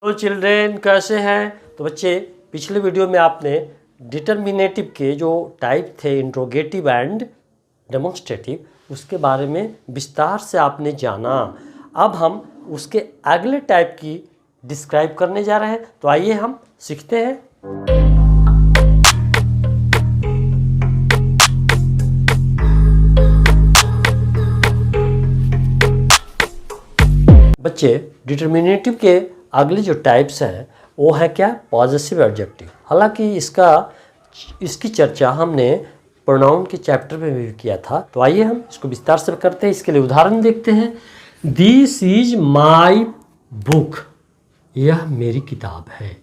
तो चिल्ड्रेन कैसे हैं? तो बच्चे, पिछले वीडियो में आपने डिटर्मिनेटिव के जो टाइप थे इंट्रोगेटिव एंड डेमोन्स्ट्रेटिव, उसके बारे में विस्तार से आपने जाना। अब हम उसके अगले टाइप की डिस्क्राइब करने जा रहे हैं। तो आइए हम सीखते हैं। बच्चे, डिटर्मिनेटिव के अगले जो टाइप्स हैं वो है क्या? Possessive adjective. हालांकि इसकी चर्चा हमने प्रोनाउन के चैप्टर में भी किया था। तो आइए हम इसको विस्तार से करते हैं। इसके लिए उदाहरण देखते हैं। दिस इज माई बुक, यह मेरी किताब है।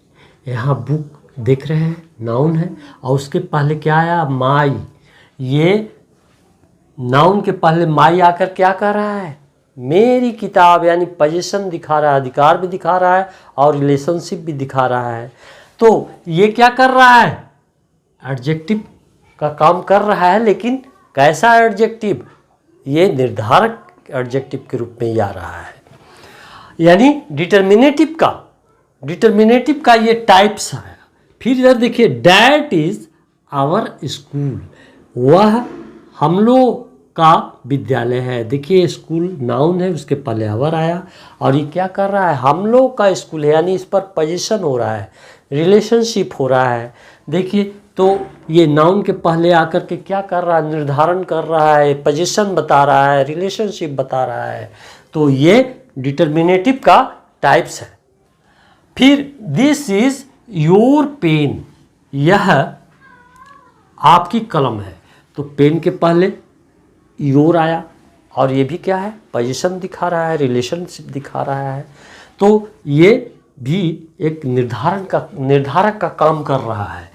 यहाँ बुक देख रहे हैं, नाउन है, और उसके पहले क्या आया? माई। ये नाउन के पहले माई आकर क्या कह रहा है? मेरी किताब, यानी पोजीशन दिखा रहा है, अधिकार भी दिखा रहा है और रिलेशनशिप भी दिखा रहा है। तो ये क्या कर रहा है? एडजेक्टिव का काम कर रहा है, लेकिन कैसा एडजेक्टिव? ये निर्धारक एडजेक्टिव के रूप में ही आ रहा है। यानी डिटर्मिनेटिव का ये टाइप्स है। फिर इधर देखिए, डैट इज आवर स्कूल, वह हम लोग का विद्यालय है। देखिए, स्कूल नाउन है, उसके पहले आवर आया और ये क्या कर रहा है? हम लोग का स्कूल है, यानी इस पर पोजीशन हो रहा है, रिलेशनशिप हो रहा है। देखिए, तो ये नाउन के पहले आकर के क्या कर रहा है? निर्धारण कर रहा है, पोजीशन बता रहा है, रिलेशनशिप बता रहा है। तो ये डिटर्मिनेटिव का टाइप्स है। फिर दिस इज योर पेन, यह आपकी कलम है। तो पेन के पहले योर आया और ये भी क्या है? पोजीशन दिखा रहा है, रिलेशनशिप दिखा रहा है। तो ये भी एक निर्धारक का काम कर रहा है।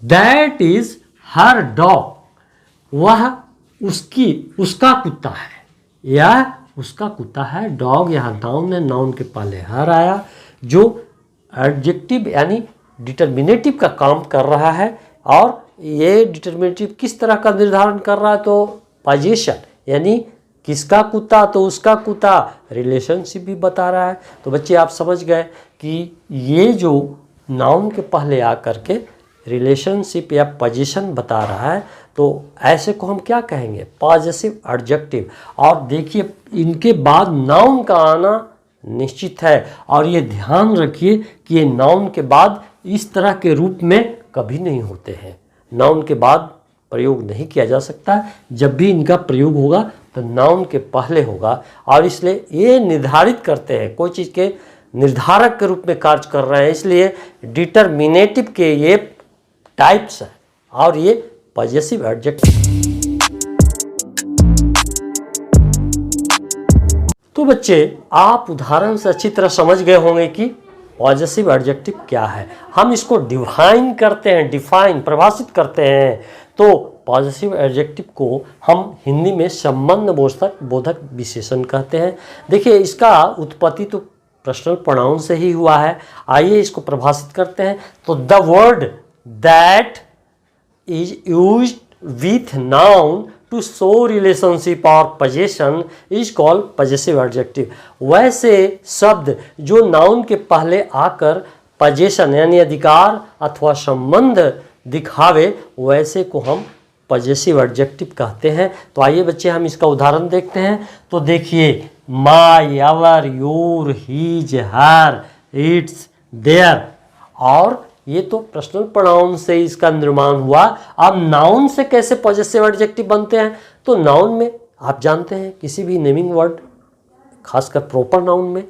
दैट इज हर डॉग, वह उसका कुत्ता है, यह उसका कुत्ता है। डॉग यहाँ नाउन है, नाउन के पहले हर आया, जो एडजेक्टिव यानी डिटर्मिनेटिव का काम कर रहा है। और ये डिटर्मिनेटिव किस तरह का निर्धारण कर रहा है? तो पोजीशन, यानी किसका कुत्ता? तो उसका कुत्ता। रिलेशनशिप भी बता रहा है। तो बच्चे, आप समझ गए कि ये जो नाउन के पहले आकर के रिलेशनशिप या पोजीशन बता रहा है, तो ऐसे को हम क्या कहेंगे? Possessive adjective. और देखिए, इनके बाद नाउन का आना निश्चित है। और ये ध्यान रखिए कि ये नाउन के बाद इस तरह के रूप में कभी नहीं होते हैं। नाउन के बाद प्रयोग नहीं किया जा सकता। जब भी इनका प्रयोग होगा तो नाउन के पहले होगा। और इसलिए ये निर्धारित करते हैं, कोई चीज़ के निर्धारक के रूप में कार्य कर रहे हैं। इसलिए डिटर्मिनेटिव के ये टाइप्स हैं और ये पॉजेसिव एडजेक्टिव। तो बच्चे, आप उदाहरण से अच्छी तरह समझ गए होंगे कि पॉजेसिव एडजेक्टिव क्या है। हम इसको परिभाषित करते हैं। तो पॉजेसिव एडजेक्टिव को हम हिंदी में संबंध बोधक विशेषण कहते हैं। देखिए, इसका उत्पत्ति तो पर्सनल प्रोनाउन से ही हुआ है। आइए इसको परिभाषित करते हैं। तो the word that is used with noun to show relationship और position is called possessive adjective. वैसे शब्द जो नाउन के पहले आकर पोजीशन यानी अधिकार अथवा संबंध दिखावे, वैसे को हम पॉजेसिव एडजेक्टिव कहते हैं। तो आइए बच्चे, हम इसका उदाहरण देखते हैं। तो देखिए, my, our, your, his, her, its, their. और ये तो पर्सनल प्रोनाउन से इसका निर्माण हुआ। अब नाउन से कैसे पॉजेसिव एडजेक्टिव बनते हैं? तो नाउन में आप जानते हैं, किसी भी नेमिंग वर्ड, खासकर प्रॉपर नाउन में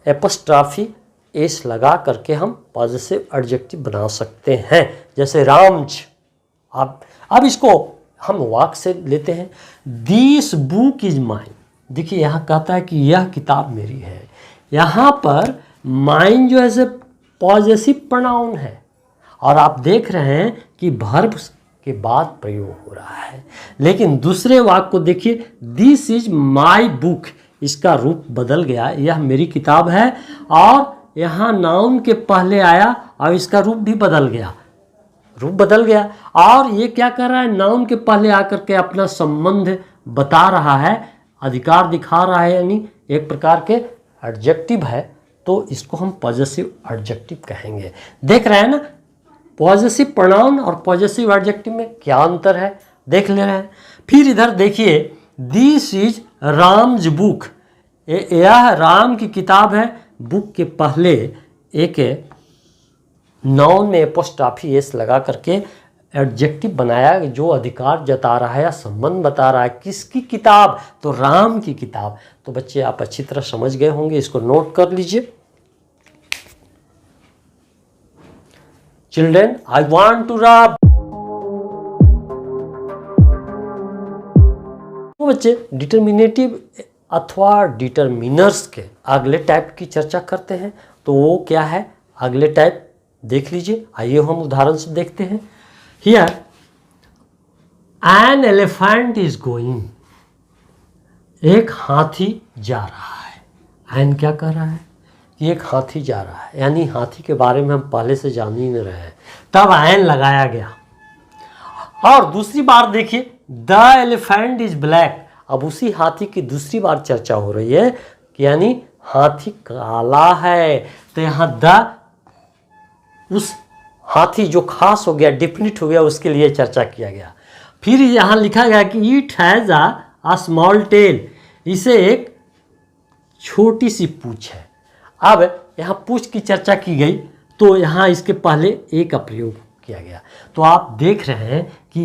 एपोस्ट्राफी एस लगा करके हम पॉजेसिव एडजेक्टिव बना सकते हैं। जैसे रामज। अब इसको हम वाक्य से लेते हैं। This book is mine. देखिए, यहाँ कहता है कि यह किताब मेरी है। यहाँ पर माइन जो है से पॉजेसिव प्रोनाउन है। और आप देख रहे हैं कि वर्ब के बाद प्रयोग हो रहा है। लेकिन दूसरे वाक्य को देखिए, दिस इज माई बुक, इसका रूप बदल गया, यह मेरी किताब है। और यहाँ नाउन के पहले आया और इसका रूप भी बदल गया, और ये क्या कर रहा है? नाउन के पहले आकर के अपना संबंध बता रहा है, अधिकार दिखा रहा है, यानी एक प्रकार के एडजेक्टिव है। तो इसको हम पॉजेसिव एडजेक्टिव कहेंगे। देख रहे हैं ना, पॉजेसिव प्रोनाउन और पॉजेसिव एडजेक्टिव में क्या अंतर है, देख ले रहे हैं। फिर इधर देखिए, दिस इज राम्स बुक, यह राम की किताब है। बुक के पहले एक नाउन में एपोस्ट्रॉफी एस लगा करके एडजेक्टिव बनाया, जो अधिकार जता रहा है या संबंध बता रहा है। किसकी किताब, तो राम की किताब। तो बच्चे आप अच्छी तरह समझ गए होंगे, इसको नोट कर लीजिए। Children, I want to rub. तो बच्चे डिटर्मिनेटिव अथवा डिटर्मिनर्स के अगले टाइप की चर्चा करते हैं। तो वो क्या है, अगले टाइप देख लीजिए। आइए हम उदाहरण से देखते हैं। Here an elephant is going, एक हाथी जा रहा है। एन क्या कर रहा है कि एक हाथी जा रहा है, यानी हाथी के बारे में हम पहले से जान ही नहीं रहे हैं, तब एन लगाया गया। और दूसरी बार देखिए, द एलिफेंट इज ब्लैक। अब उसी हाथी की दूसरी बार चर्चा हो रही है कि यानी हाथी काला है। तो यहाँ द उस हाथी जो खास हो गया, डिफिनिट हो गया, उसके लिए चर्चा किया गया। फिर यहाँ लिखा गया कि it has a small tell, इसे एक छोटी सी पूंछ है। अब यहाँ पूंछ की चर्चा की गई, तो यहाँ इसके पहले ए का प्रयोग किया गया। तो आप देख रहे हैं कि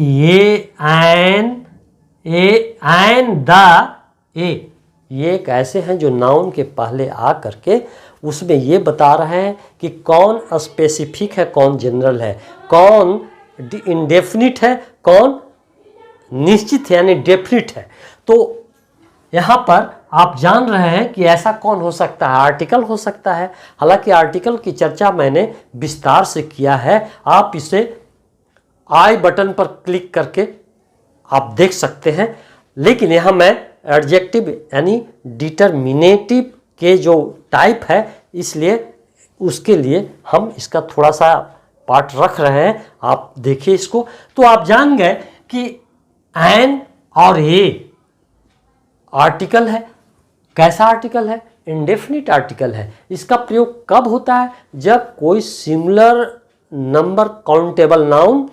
ये एक ऐसे हैं जो नाउन के पहले आ करके उसमें ये बता रहे हैं कि कौन स्पेसिफिक है, कौन जनरल है, कौन इंडेफिनिट है, कौन निश्चित है यानी डेफिनिट है। तो यहाँ पर आप जान रहे हैं कि ऐसा कौन हो सकता है, आर्टिकल हो सकता है। हालांकि आर्टिकल की चर्चा मैंने विस्तार से किया है, आप इसे आई बटन पर क्लिक करके आप देख सकते हैं। लेकिन यहाँ मैं एडजेक्टिव यानी डिटर्मिनेटिव के जो टाइप है, इसलिए उसके लिए हम इसका थोड़ा सा पार्ट रख रहे हैं। आप देखिए इसको, तो आप जान गए कि एन और ए आर्टिकल है। कैसा आर्टिकल है, इंडेफिनिट आर्टिकल है। इसका प्रयोग कब होता है, जब कोई सिमिलर नंबर काउंटेबल नाउन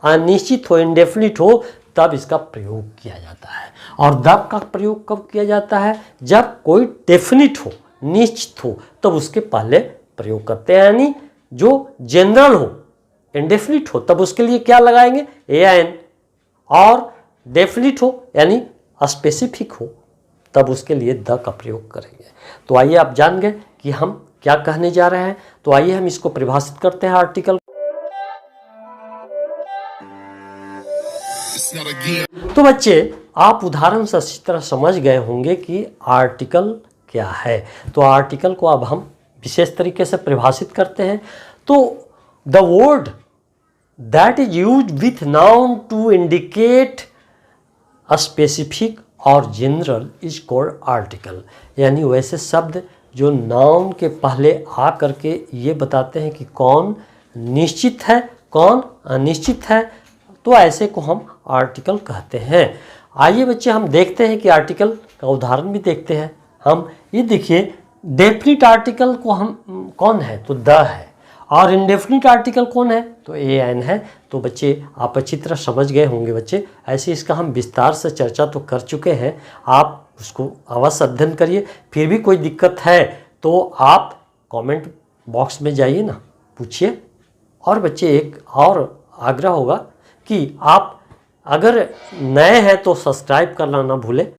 अनिश्चित हो, इंडेफिनिट हो, तब इसका प्रयोग किया जाता है। और द का प्रयोग कब किया जाता है, जब कोई डेफिनिट हो, निश्चित हो, तब उसके पहले प्रयोग करते हैं। यानी जो जनरल हो, इंडेफिनिट हो, तब उसके लिए क्या लगाएंगे, ए एन। और डेफिनिट हो यानी स्पेसिफिक हो, तब उसके लिए द का प्रयोग करेंगे। तो आइए आप जान गए कि हम क्या कहने जा रहे हैं। तो आइए हम इसको परिभाषित करते हैं आर्टिकल। तो बच्चे आप उदाहरण से अच्छी तरह समझ गए होंगे कि आर्टिकल क्या है। तो आर्टिकल को अब हम विशेष तरीके से परिभाषित करते हैं। तो the word that is used with noun to indicate a specific or general is called article. यानी वैसे शब्द जो नाउन के पहले आ करके ये बताते हैं कि कौन निश्चित है, कौन अनिश्चित है, तो ऐसे को हम आर्टिकल कहते हैं। आइए बच्चे हम देखते हैं कि आर्टिकल का उदाहरण भी देखते हैं। हम ये देखिए, डेफिनिट आर्टिकल को हम कौन है, तो द है। और इंडेफिनिट आर्टिकल कौन है, तो ए एन है। तो बच्चे आप अच्छी तरह समझ गए होंगे बच्चे। ऐसे इसका हम विस्तार से चर्चा तो कर चुके हैं, आप उसको अवश्य अध्ययन करिए। फिर भी कोई दिक्कत है तो आप कमेंट बॉक्स में जाइए ना, पूछिए। और बच्चे एक और आग्रह होगा कि आप अगर नए हैं तो सब्सक्राइब करना ना भूलें।